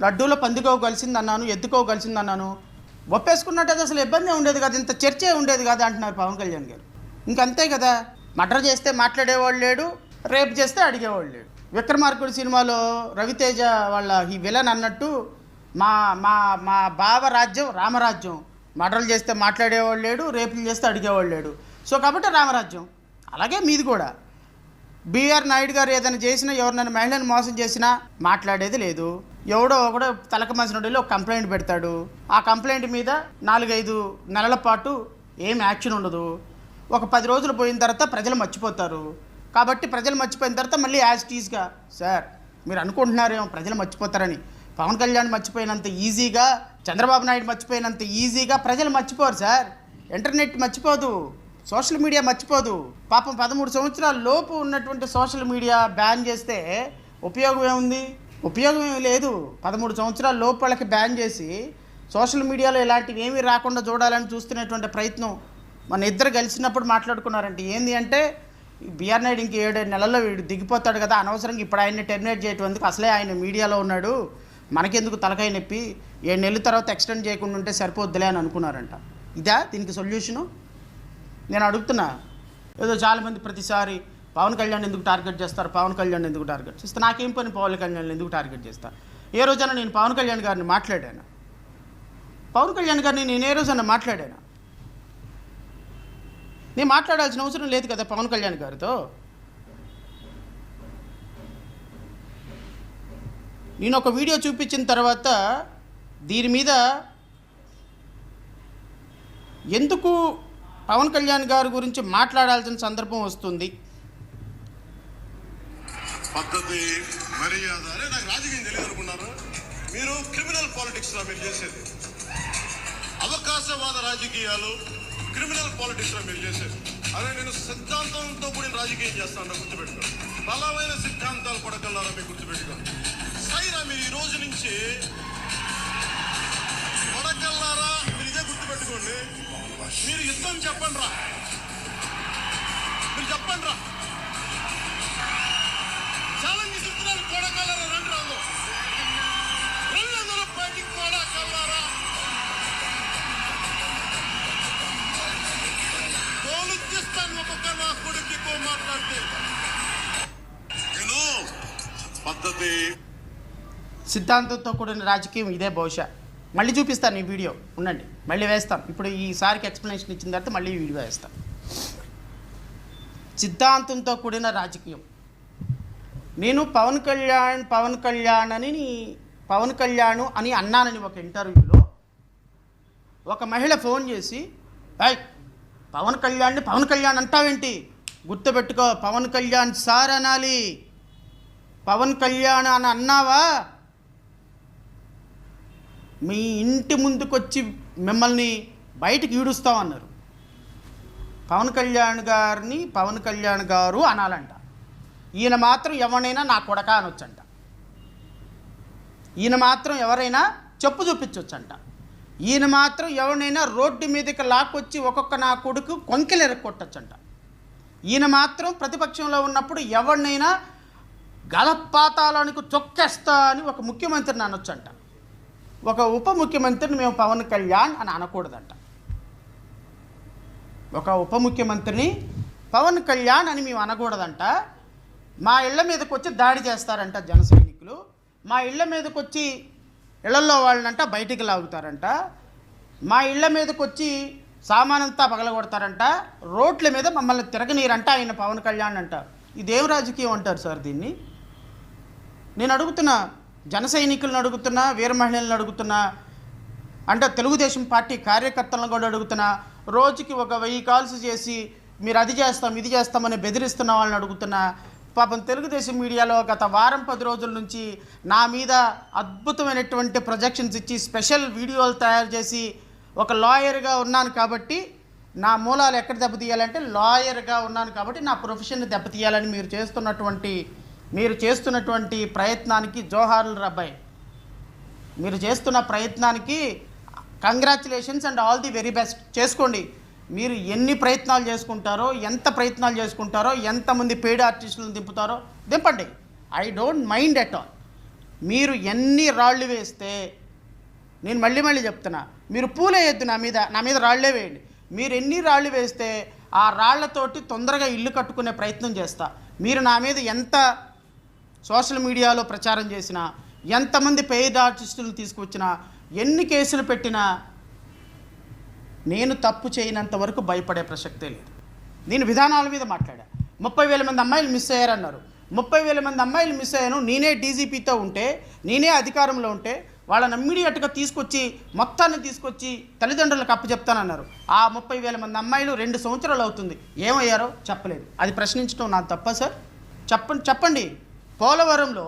లడ్డూలో పందికో కలిసిందన్నాను, ఎత్తుకో కలిసిందన్నాను. ఒప్పేసుకున్నట్టు అసలు ఇబ్బంది ఉండేది కదా, ఇంత చర్చే ఉండేది కదా అంటున్నారు పవన్ కళ్యాణ్ గారు. ఇంకంతే కదా, మర్డర్ చేస్తే మాట్లాడేవాళ్ళు లేడు, రేప్ చేస్తే అడిగేవాళ్ళు లేడు. విక్రమార్కుడు సినిమాలో రవితేజ వాళ్ళ ఈ విలన్ అన్నట్టు మా మా మా బావ రాజ్యం రామరాజ్యం, మర్డర్లు చేస్తే మాట్లాడేవాళ్ళు లేడు, రేపులు చేస్తే అడిగేవాళ్ళు లేడు. సో కాబట్టి రామరాజ్యం. అలాగే మీది కూడా. బిఆర్ నాయుడు గారు ఏదైనా చేసినా, ఎవరినైనా మహిళను మోసం చేసినా మాట్లాడేది లేదు. ఎవడో ఒకడో తలక మసినోడిలో ఒక కంప్లైంట్ పెడతాడు. ఆ కంప్లైంట్ మీద 4-5 నెలల పాటు ఏం యాక్షన్ ఉండదు. ఒక 10 రోజులు పోయిన తర్వాత ప్రజలు మర్చిపోతారు. కాబట్టి ప్రజలు మర్చిపోయిన తర్వాత మళ్ళీ యాజ్ టీజ్గా, సార్ మీరు అనుకుంటున్నారేమో ప్రజలు మర్చిపోతారని. పవన్ కళ్యాణ్ మర్చిపోయినంత ఈజీగా, చంద్రబాబు నాయుడు మర్చిపోయినంత ఈజీగా ప్రజలు మర్చిపోరు సార్. ఇంటర్నెట్ మర్చిపోదు, సోషల్ మీడియా మర్చిపోదు. పాపం 13 సంవత్సరాల లోపు ఉన్నటువంటి సోషల్ మీడియా బ్యాన్ చేస్తే ఉపయోగం ఏముంది? ఉపయోగం ఏమి లేదు. 13 సంవత్సరాల లోపు వాళ్ళకి బ్యాన్ చేసి సోషల్ మీడియాలో ఇలాంటివి ఏమీ రాకుండా చూడాలని చూస్తున్నటువంటి ప్రయత్నం మన ఇద్దరు కలిసినప్పుడు మాట్లాడుకున్నారంటే ఏంది అంటే, బిఆర్ నాయుడు ఇంక 7 నెలల్లో వీడు దిగిపోతాడు కదా, అనవసరంగా ఇప్పుడు ఆయన్ని టెర్మినేట్ చేయటం ఎందుకు, అసలే ఆయన మీడియాలో ఉన్నాడు, మనకెందుకు తలకాయ నొప్పి, 7 నెలల తర్వాత ఎక్స్టెండ్ చేయకుండా ఉంటే సరిపోద్దులే అని అనుకున్నారంట. ఇదా దీనికి సొల్యూషను? నేను అడుగుతున్నా. ఏదో చాలామంది ప్రతిసారి పవన్ కళ్యాణ్ ఎందుకు టార్గెట్ చేస్తారు, పవన్ కళ్యాణ్ ఎందుకు టార్గెట్ చేస్తే, నాకేం పని పవన్ కళ్యాణ్ ఎందుకు టార్గెట్ చేస్తా? ఏ రోజైనా నేను పవన్ కళ్యాణ్ గారిని మాట్లాడాను? పవన్ కళ్యాణ్ గారిని నేను ఏ రోజైనా మాట్లాడాను? నేను మాట్లాడాల్సిన అవసరం లేదు కదా పవన్ కళ్యాణ్ గారితో. నేను ఒక వీడియో చూపించిన తర్వాత దీని మీద ఎందుకు పవన్ కళ్యాణ్ గారి గురించి మాట్లాడాల్సిన సందర్భం వస్తుంది? పద్ధతి మర్యాద అరే నాకు రాజకీయం తెలియదు అనుకున్నారు మీరు. క్రిమినల్ పాలిటిక్స్ మీరు చేసేది అవకాశవాద రాజకీయాలు, క్రిమినల్ పాలిటిక్స్ మీరు చేసేది. అదే నేను సిద్ధాంతంతో కూడిన రాజకీయం చేస్తాను, గుర్తుపెట్టుకోండి. బలమైన సిద్ధాంతాలు పడగలరా మీరు గుర్తుపెట్టుకోండి. సైరా మీరు ఈ రోజు నుంచి పడగలరా మీరు ఇదే గుర్తుపెట్టుకోండి. మీరు యుద్ధం చెప్పండి రా, మీరు చెప్పండి రా, ఛాలెంజ్ ఇస్తున్నాను. కొడగలరా, రండి రాదు 200 బయటికి కొడగలరా, తోలుస్తాను ఒక్కొక్క నా కొడుకు ఎక్కువ మాట్లాడితే. నేను పద్ధతి సిద్ధాంతంతో కూడిన రాజకీయం ఇదే బహుశా. మళ్ళీ చూపిస్తాను ఈ వీడియో, ఉండండి, మళ్ళీ వేస్తాను. ఇప్పుడు ఈసారికి ఎక్స్ప్లెనేషన్ ఇచ్చిన తర్వాత మళ్ళీ ఈ వీడియో వేస్తాను. సిద్ధాంతంతో కూడిన రాజకీయం. నేను పవన్ కళ్యాణ్ అని అన్నానని ఒక ఇంటర్వ్యూలో ఒక మహిళ ఫోన్ చేసి, పవన్ కళ్యాణ్ అంటావేంటి, గుర్తుపెట్టుకో పవన్ కళ్యాణ్ సార్ అనాలి, పవన్ కళ్యాణ్ అని అన్నావా మీ ఇంటి ముందుకొచ్చి మిమ్మల్ని బయటికి ఈడుస్తామన్నారు. పవన్ కళ్యాణ్ గారు అనాలంట. ఈయన మాత్రం ఎవరైనా నా కొడక అనొచ్చంట. ఈయన మాత్రం ఎవరైనా చెప్పు చూపించవచ్చంట. ఈయన మాత్రం ఎవరినైనా రోడ్డు మీదకి లాక్కొచ్చి ఒక్కొక్క నా కొడుకు కొంకెలు ఎరక్కొట్టచ్చంట. ఈయన మాత్రం ప్రతిపక్షంలో ఉన్నప్పుడు ఎవరినైనా గలపాతాలానికి చొక్కేస్తా అని ఒక ముఖ్యమంత్రిని అనొచ్చంట. ఒక ఉప ముఖ్యమంత్రిని మేము పవన్ కళ్యాణ్ అని అనకూడదంట. ఒక ఉప ముఖ్యమంత్రిని పవన్ కళ్యాణ్ అని మేము అనకూడదంట. మా ఇళ్ల మీదకి వచ్చి దాడి చేస్తారంట జన సైనికులు. మా ఇళ్ల మీదకి వచ్చి ఇళ్లలో వాళ్ళనంట బయటికి లాగుతారంట. మా ఇళ్ల మీదకి వచ్చి సామానంతా పగలగొడతారంట. రోడ్ల మీద మమ్మల్ని తిరగనీరంట ఆయన పవన్ కళ్యాణ్ అంట. ఇదేం రాజకీయం అంటారు సార్ దీన్ని? నేను అడుగుతున్నా, జన సైనికులను అడుగుతున్నా, వీర మహిళలను అడుగుతున్నా, అంటే తెలుగుదేశం పార్టీ కార్యకర్తలను కూడా అడుగుతున్నా, రోజుకి ఒక 1000 కాల్స్ చేసి మీరు అది చేస్తాం ఇది చేస్తామని బెదిరిస్తున్న వాళ్ళని అడుగుతున్నా. పాపం తెలుగుదేశం మీడియాలో గత వారం 10 రోజుల నుంచి నా మీద అద్భుతమైనటువంటి ప్రొజెక్షన్స్ ఇచ్చి స్పెషల్ వీడియోలు తయారు చేసి, ఒక లాయర్గా ఉన్నాను కాబట్టి నా మూలాలు ఎక్కడ దెబ్బతీయాలంటే లాయర్గా ఉన్నాను కాబట్టి నా ప్రొఫెషన్ని దెబ్బతీయాలని మీరు చేస్తున్నటువంటి ప్రయత్నానికి జోహార్లు రబ్బాయ్. మీరు చేస్తున్న ప్రయత్నానికి congratulations and all the very best. చేసుకోండి. మీరు ఎన్ని ప్రయత్నాలు చేసుకుంటారో, ఎంత ప్రయత్నాలు చేసుకుంటారో, ఎంతమంది పెయిడ్ ఆర్టిస్టులను దింపుతారో దింపండి. I don't mind at all. మీరు ఎన్ని రాళ్ళు వేస్తే, నేను మళ్ళీ చెప్తున్నా, మీరు పూలేయొద్దు, నా మీద రాళ్లే వేయండి. మీరు ఎన్ని రాళ్ళు వేస్తే ఆ రాళ్లతోటి తొందరగా ఇల్లు కట్టుకునే ప్రయత్నం చేస్తా. మీరు నా మీద ఎంత సోషల్ మీడియాలో ప్రచారం చేసినా, ఎంతమంది పెయిడ్ ఆర్టిస్టులను తీసుకువచ్చినా, ఎన్ని కేసులు పెట్టినా నేను తప్పు చేయనంత వరకు భయపడే ప్రసక్తే లేదు. నేను విధానాల మీద మాట్లాడా. 30,000 మంది అమ్మాయిలు మిస్ అయ్యారన్నారు. 30,000 మంది అమ్మాయిలు మిస్ అయ్యాను. నేనే డీజీపీతో ఉంటే, నేనే అధికారంలో ఉంటే వాళ్ళని ఇమ్మీడియట్గా మొత్తాన్ని తీసుకొచ్చి తల్లిదండ్రులకు అప్పచెప్తానన్నారు. ఆ 30,000 మంది అమ్మాయిలు 2 సంవత్సరాలు అవుతుంది, ఏమయ్యారో చెప్పలేదు. అది ప్రశ్నించడం నా తప్ప సార్? చెప్పండి. పోలవరంలో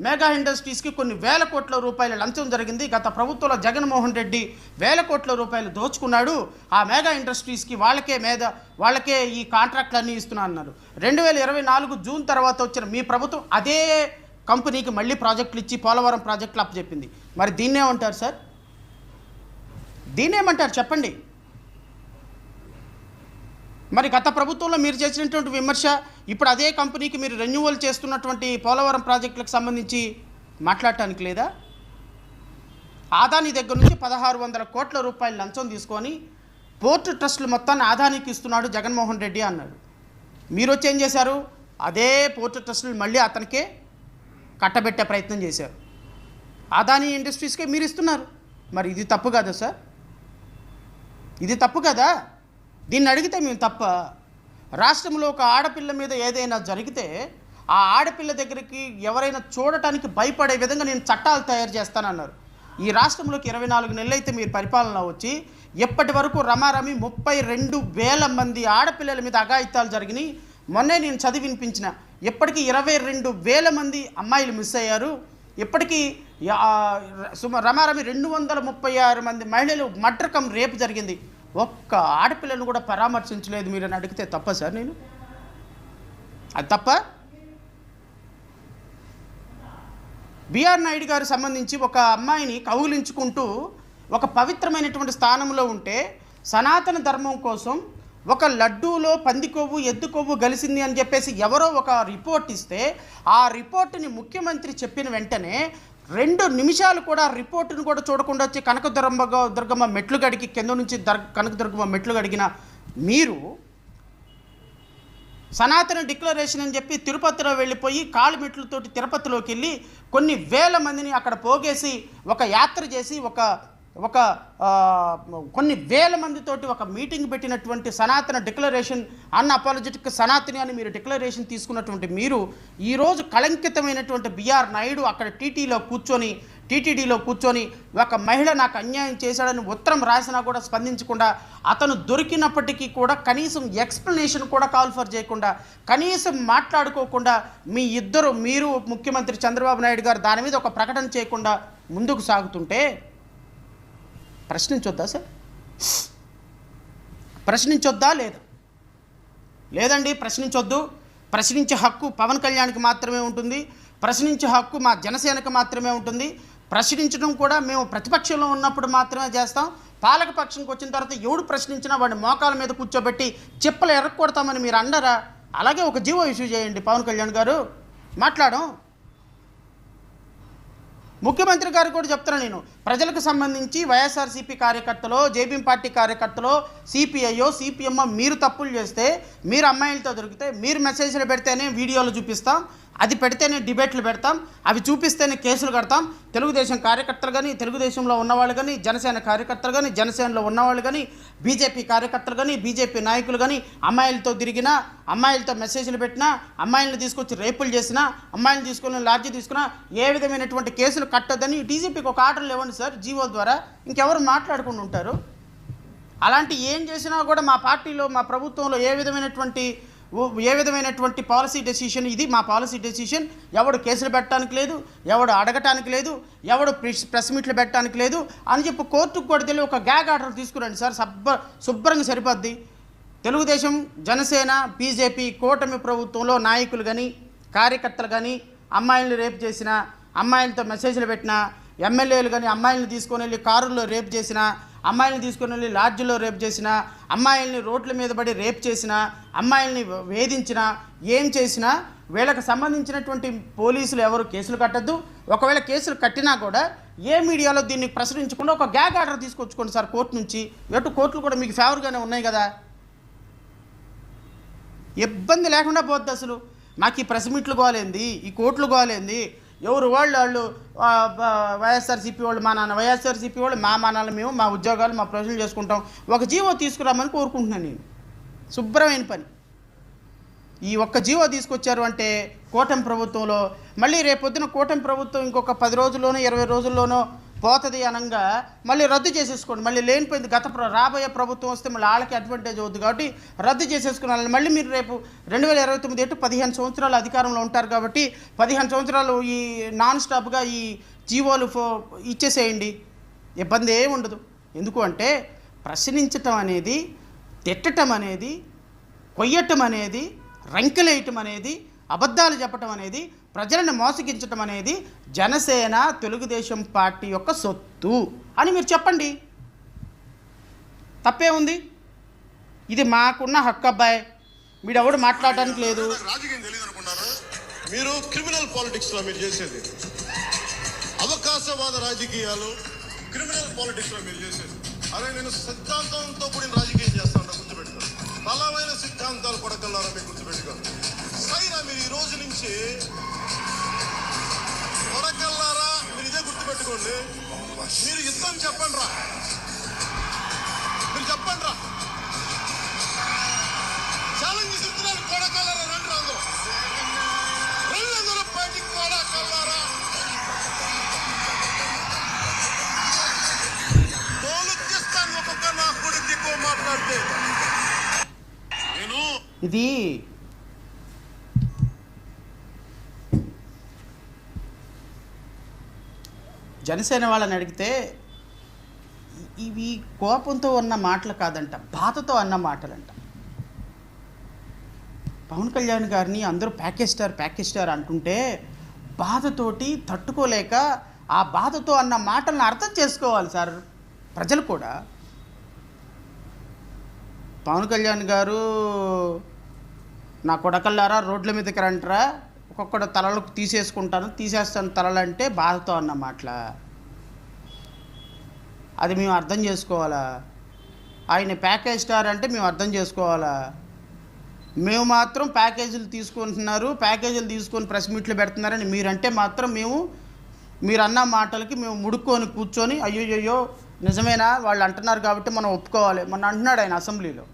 మెగా ఇండస్ట్రీస్కి కొన్ని వేల కోట్ల రూపాయల లంచం జరిగింది. గత ప్రభుత్వంలో జగన్మోహన్ రెడ్డి వేల కోట్ల రూపాయలు దోచుకున్నాడు. ఆ మెగా ఇండస్ట్రీస్కి వాళ్ళకే ఈ కాంట్రాక్ట్లన్నీ ఇస్తున్నా అన్నారు. 2024 జూన్ తర్వాత వచ్చిన మీ ప్రభుత్వం అదే కంపెనీకి మళ్ళీ ప్రాజెక్టులు ఇచ్చి పోలవరం ప్రాజెక్టులు అప్పచెప్పింది. మరి దీన్నేమంటారు సార్? దీన్నేమంటారు చెప్పండి? మరి గత ప్రభుత్వంలో మీరు చేసినటువంటి విమర్శ ఇప్పుడు అదే కంపెనీకి మీరు రెన్యువల్ చేస్తున్నటువంటి పోలవరం ప్రాజెక్టులకు సంబంధించి మాట్లాడటానికి లేదా? ఆదాని దగ్గర నుంచి 1,600 కోట్ల రూపాయలు లంచం తీసుకొని పోర్టు ట్రస్టులు మొత్తాన్ని ఆదానికి ఇస్తున్నాడు జగన్మోహన్ రెడ్డి అన్నాడు. మీరు వచ్చి ఏం చేశారు? అదే పోర్టు ట్రస్టులు మళ్ళీ అతనికే కట్టబెట్టే ప్రయత్నం చేశారు. ఆదాని ఇండస్ట్రీస్కే మీరు ఇస్తున్నారు. మరి ఇది తప్పు కదా సార్? ఇది తప్పు కదా? దీన్ని అడిగితే మేము తప్ప? రాష్ట్రంలో ఒక ఆడపిల్ల మీద ఏదైనా జరిగితే ఆ ఆడపిల్ల దగ్గరికి ఎవరైనా చూడటానికి భయపడే విధంగా నేను చట్టాలు తయారు చేస్తానన్నారు. ఈ రాష్ట్రంలోకి 24 నెలలు అయితే మీరు పరిపాలన వచ్చి ఎప్పటి వరకు రమారమి 32,000 మంది ఆడపిల్లల మీద అఘాయిత్యాలు జరిగినాయి. మొన్నే నేను చదివి వినిపించిన, ఇప్పటికీ 22,000 మంది అమ్మాయిలు మిస్ అయ్యారు. ఇప్పటికీ రమారమి 236 మంది మహిళలు మర్డర్ రేపు జరిగింది. ఒక్క ఆడపిల్లను కూడా పరామర్శించలేదు మీరు అని అడిగితే తప్ప సార్? నేను అది తప్ప? బిఆర్ నాయుడు గారు సంబంధించి ఒక అమ్మాయిని కౌగిలించుకుంటూ ఒక పవిత్రమైనటువంటి స్థానంలో ఉంటే సనాతన ధర్మం కోసం ఒక లడ్డూలో పంది కొవ్వు ఎద్దు కొవ్వు కలిసింది అని చెప్పేసి ఎవరో ఒక రిపోర్ట్ ఇస్తే ఆ రిపోర్టుని ముఖ్యమంత్రి చెప్పిన వెంటనే 2 నిమిషాలు కూడా రిపోర్టును కూడా చూడకుండా వచ్చి కనకదుర్గమ్మ మెట్లు గడికి కింద నుంచి కనకదుర్గమ్మ మెట్లు గడిగిన మీరు సనాతన డిక్లరేషన్ అని చెప్పి తిరుపతిలో వెళ్ళిపోయి కాలు మెట్లతోటి తిరుపతిలోకి వెళ్ళి కొన్ని వేల మందిని అక్కడ పోగేసి ఒక యాత్ర చేసి కొన్ని వేల మందితోటి ఒక మీటింగ్ పెట్టినటువంటి సనాతన డిక్లరేషన్ అన్అపాలజెటిక్ సనాతని అని మీరు డిక్లరేషన్ తీసుకున్నటువంటి మీరు ఈరోజు కళంకితమైనటువంటి బిఆర్ నాయుడు అక్కడ టీటీడీలో కూర్చొని ఒక మహిళ నాకు అన్యాయం చేశాడని ఉత్తరం రాసినా కూడా స్పందించకుండా, అతను దొరికినప్పటికీ కూడా కనీసం ఎక్స్ప్లెనేషన్ కూడా కాల్ఫర్ చేయకుండా, కనీసం మాట్లాడుకోకుండా మీరు ముఖ్యమంత్రి చంద్రబాబు నాయుడు గారు దాని మీద ఒక ప్రకటన చేయకుండా ముందుకు సాగుతుంటే ప్రశ్నించొద్దా సార్? ప్రశ్నించొద్దా లేదా? లేదండి, ప్రశ్నించొద్దు. ప్రశ్నించే హక్కు పవన్ కళ్యాణ్కి మాత్రమే ఉంటుంది. ప్రశ్నించే హక్కు మా జనసేనకు మాత్రమే ఉంటుంది. ప్రశ్నించడం కూడా మేము ప్రతిపక్షంలో ఉన్నప్పుడు మాత్రమే చేస్తాం. పాలకపక్షంకి వచ్చిన తర్వాత ఎవడు ప్రశ్నించినా వాడిని మోకాల మీద కూర్చోబెట్టి చెప్పులు ఎరక్కొడతామని మీరు అన్నారా? అలాగే ఒక జీవో ఇష్యూ చేయండి పవన్ కళ్యాణ్ గారు, మాట్లాడం. ముఖ్యమంత్రి గారు కూడా చెప్తున్నా, నేను ప్రజలకు సంబంధించి వైఎస్ఆర్సీపీ కార్యకర్తలో, జేబీఎం పార్టీ కార్యకర్తలో, సిపిఐఓ సిపిఎంఓ మీరు తప్పులు చేస్తే, మీరు అమ్మాయిలతో దొరికితే, మీరు మెసేజ్లు పెడితేనే వీడియోలు చూపిస్తాం, అది పెడితేనే డిబేట్లు పెడతాం, అవి చూపిస్తేనే కేసులు కడతాం. తెలుగుదేశం కార్యకర్తలు కానీ, తెలుగుదేశంలో ఉన్నవాళ్ళు కానీ, జనసేన కార్యకర్తలు కానీ, జనసేనలో ఉన్నవాళ్ళు కానీ, బీజేపీ కార్యకర్తలు కానీ, బీజేపీ నాయకులు కానీ అమ్మాయిలతో తిరిగినా, అమ్మాయిలతో మెసేజ్లు పెట్టినా, అమ్మాయిలను తీసుకొచ్చి రేపులు చేసినా, అమ్మాయిలను తీసుకొని లాడ్జీ తీసుకున్నా ఏ విధమైనటువంటి కేసులు కట్టొద్దని డీజీపీకి ఒక ఆర్డర్లు ఇవ్వండి సార్ జీవో ద్వారా. ఇంకెవరు మాట్లాడుకుంటూ ఉంటారు? అలాంటి ఏం చేసినా కూడా మా పార్టీలో, మా ప్రభుత్వంలో ఏ విధమైనటువంటి పాలసీ డెసిషన్, ఇది మా పాలసీ డెసిషన్, ఎవడు కేసులు పెట్టడానికి లేదు, ఎవడు అడగటానికి లేదు, ఎవడు ప్రెస్ మీట్లు పెట్టడానికి లేదు అని చెప్పి కోర్టుకు కూడా తెలియ ఒక గ్యాగ్ ఆర్డర్ తీసుకురండి సార్, శుభ్రంగా సరిపోద్ది. తెలుగుదేశం, జనసేన, బీజేపీ కూటమి ప్రభుత్వంలో నాయకులు కానీ, కార్యకర్తలు కానీ అమ్మాయిలను రేపు చేసిన, అమ్మాయిలతో మెసేజ్లు పెట్టిన, ఎమ్మెల్యేలు కానీ అమ్మాయిలను తీసుకొని వెళ్ళి కారుల్లో రేపు చేసిన, అమ్మాయిలను తీసుకొని వెళ్ళి లాడ్జ్లో రేప్ చేసిన, అమ్మాయిల్ని రోడ్ల మీద పడి రేప్ చేసిన, అమ్మాయిల్ని వేధించిన, ఏం చేసినా వీళ్ళకి సంబంధించినటువంటి పోలీసులు ఎవరు కేసులు కట్టద్దు, ఒకవేళ కేసులు కట్టినా కూడా ఏ మీడియాలో దీన్ని ప్రచురించకుండా ఒక గ్యాగ్ ఆర్డర్ తీసుకొచ్చుకోండి సార్ కోర్టు నుంచి. కోర్టులు కూడా మీకు ఫేవర్గానే ఉన్నాయి కదా, ఇబ్బంది లేకుండా పోద్ది. అసలు మాకు ఈ ప్రెస్ మీట్లు గోలేంది, ఈ కోర్టులు గోలేంది, ఎవరు వాళ్ళు వైఎస్ఆర్సీపీ వాళ్ళు మా నాన్న, వైఎస్ఆర్సీపీ వాళ్ళు మా నాన్నలు, మేము మా ఉద్యోగాలు మా ప్రజలు చేసుకుంటాం. ఒక జీవో తీసుకురామని కోరుకుంటున్నాను నేను. శుభ్రమైన పని. ఈ ఒక్క జీవో తీసుకొచ్చారు అంటే కూటమి ప్రభుత్వంలో మళ్ళీ రేపొద్దున కూటమి ప్రభుత్వం ఇంకొక 10 రోజుల్లోనో 20 రోజుల్లోనో పోతుంది అనగా మళ్ళీ రద్దు చేసేసుకోండి. మళ్ళీ లేనిపోయింది. రాబోయే ప్రభుత్వం వస్తే మళ్ళీ వాళ్ళకి అడ్వాంటేజ్ అవుతుంది కాబట్టి రద్దు చేసేసుకున్నాను. మళ్ళీ మీరు రేపు 2029 15 సంవత్సరాలు అధికారంలో ఉంటారు కాబట్టి 15 సంవత్సరాలు ఈ నాన్ స్టాప్గా ఈ జీవోలు ఇచ్చేసేయండి, ఇబ్బంది ఏమి ఉండదు. ఎందుకు అంటే ప్రశ్నించటం అనేది, తిట్టడం అనేది, కొయ్యటం అనేది, రంకెలేయటం అనేది, అబద్ధాలు చెప్పటం అనేది, ప్రజలను మోసగించటం అనేది జనసేన తెలుగుదేశం పార్టీ యొక్క సొత్తు అని మీరు చెప్పండి. తప్పే ఉంది? ఇది మాకున్న హక్కు అబ్బాయి, మీరెవడు మాట్లాడడానికి లేదు. రాజకీయం తెలియదు అనుకున్నారు మీరు. క్రిమినల్ పాలిటిక్స్లో మీరు చేసేది అవకాశవాద రాజకీయాలు, క్రిమినల్ పాలిటిక్స్లో మీరు చేసేది. అదే నేను సిద్ధాంతంతో కూడిన రాజకీయం చేస్తాను, గుర్తుపెట్టుకో. బలమైన సిద్ధాంతాలు పడకల్లారా మీరు గుర్తుపెట్టుకో. సైనా మీరు ఈ రోజు నుంచి కొడకల్లారా మీరు ఇదే గుర్తుపెట్టుకోండి. మీరు యుద్ధం చెప్పండి రా, మీరు చెప్పండి రా, ఛాలెంజ్ చెప్తున్నాను. కొడకల్లారా రండి, అందరూ బయటికి కొడకల్లారా. తోలుకిస్తాను ఒక్కొక్క నా కొడుకు ఎక్కువ మాట్లాడితే. నేను ఇది జనసేన వాళ్ళని అడిగితే ఇవి కోపంతో ఉన్న మాటలు కాదంట, బాధతో అన్న మాటలంట. పవన్ కళ్యాణ్ గారిని అందరూ ప్యాకేజ్ స్టార్ అంటుంటే బాధతోటి తట్టుకోలేక ఆ బాధతో అన్న మాటలను అర్థం చేసుకోవాలి సార్ ప్రజలు కూడా. పవన్ కళ్యాణ్ గారు నా కొడకల్లారా రోడ్ల మీదకి రంటరా, ఒక్కొక్కడు తలలకు తీసేస్తాను తలలంటే బాధతో అన్న మాటల. అది మేము అర్థం చేసుకోవాలా? ఆయన ప్యాకేజ్ స్టార్ అంటే మేము అర్థం చేసుకోవాలా? మేము మాత్రం ప్యాకేజీలు తీసుకొని ప్రెస్ మీట్లు పెడుతున్నారని మీరంటే మాత్రం మీరు అన్న మాటలకి మేము కూర్చొని అయ్యో నిజమేనా వాళ్ళు అంటున్నారు కాబట్టి మనం ఒప్పుకోవాలి. మొన్న అంటున్నాడు ఆయన అసెంబ్లీలో.